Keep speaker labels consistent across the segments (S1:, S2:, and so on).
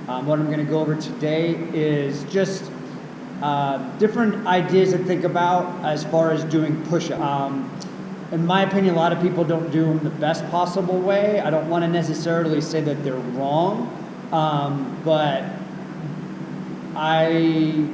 S1: What I'm going to go over today is just different ideas to think about as far as doing push-ups. In my opinion, a lot of people don't do them the best possible way. I don't want to necessarily say that they're wrong, but I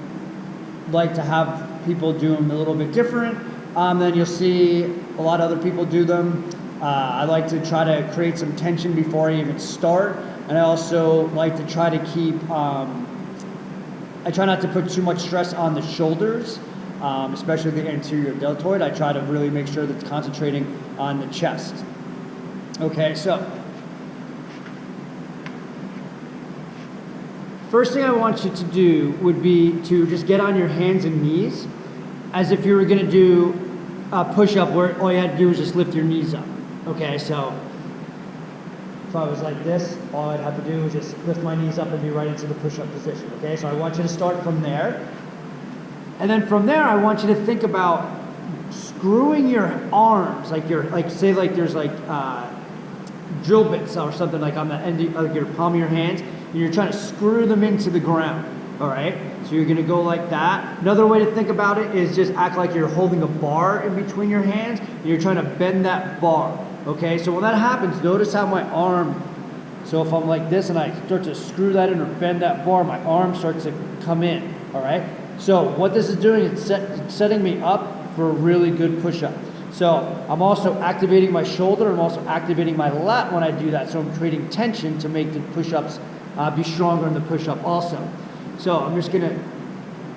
S1: like to have people do them a little bit different. Then you'll see a lot of other people do them. I like to try to create some tension before I even start, and I also like to try to keep, I try not to put too much stress on the shoulders, especially the anterior deltoid. I try to really make sure that it's concentrating on the chest. Okay, so first thing I want you to do would be to just get on your hands and knees as if you were going to do a push-up where all you had to do was just lift your knees up. Okay, so if I was like this, all I'd have to do is just lift my knees up and be right into the push-up position. Okay, so I want you to start from there. And then from there, I want you to think about screwing your arms, like say there's drill bits or something like on the end of your palm of your hands, and you're trying to screw them into the ground. All right, so you're gonna go like that. Another way to think about it is just act like you're holding a bar in between your hands, and you're trying to bend that bar. Okay, so when that happens, notice how my arm, so if I'm like this and I start to screw that in or bend that bar, my arm starts to come in. All right, so what this is doing is setting me up for a really good push-up. So I'm also activating my shoulder, I'm also activating my lat when I do that, so I'm creating tension to make the push-ups be stronger in the push-up also. So I'm just gonna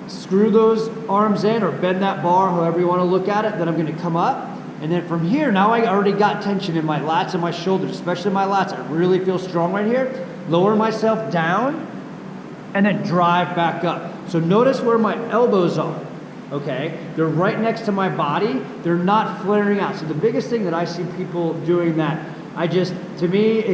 S1: screw those arms in or bend that bar, however you wanna look at it. Then I'm gonna come up, and then from here, now I already got tension in my lats and my shoulders, especially my lats. I really feel strong right here. Lower myself down, and then drive back up. So notice where my elbows are, okay? They're right next to my body. They're not flaring out. So the biggest thing that I see people doing that, to me,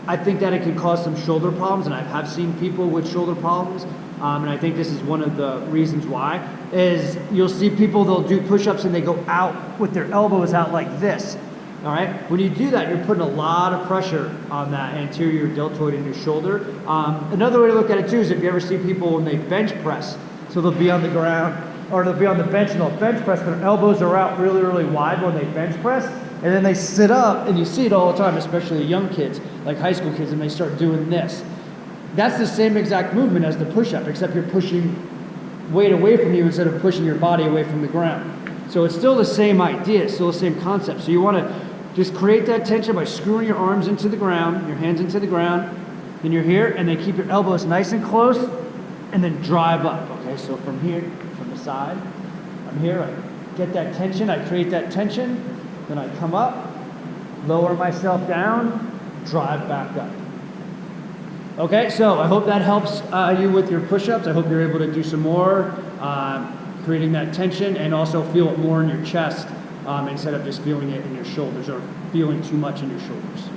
S1: I think that it can cause some shoulder problems, and I have seen people with shoulder problems, and I think this is one of the reasons why, is you'll see people, they'll do push-ups and they go out with their elbows out like this, all right? When you do that, you're putting a lot of pressure on that anterior deltoid in your shoulder. Another way to look at it too is if you ever see people when they bench press, so they'll be on the ground, or they'll be on the bench and they'll bench press, but their elbows are out really, really wide when they bench press, and then they sit up, and you see it all the time, especially young kids, like high school kids, and they start doing this. That's the same exact movement as the push-up, except you're pushing weight away from you instead of pushing your body away from the ground. So it's still the same idea, it's still the same concept. So you want to just create that tension by screwing your arms into the ground, your hands into the ground, then you're here, and then keep your elbows nice and close, and then drive up. Okay, so from here, from the side, I'm here, I get that tension, I create that tension, then I come up, lower myself down, drive back up. Okay, so I hope that helps you with your push-ups. I hope you're able to do some more, creating that tension, and also feel it more in your chest instead of just feeling it in your shoulders or feeling too much in your shoulders.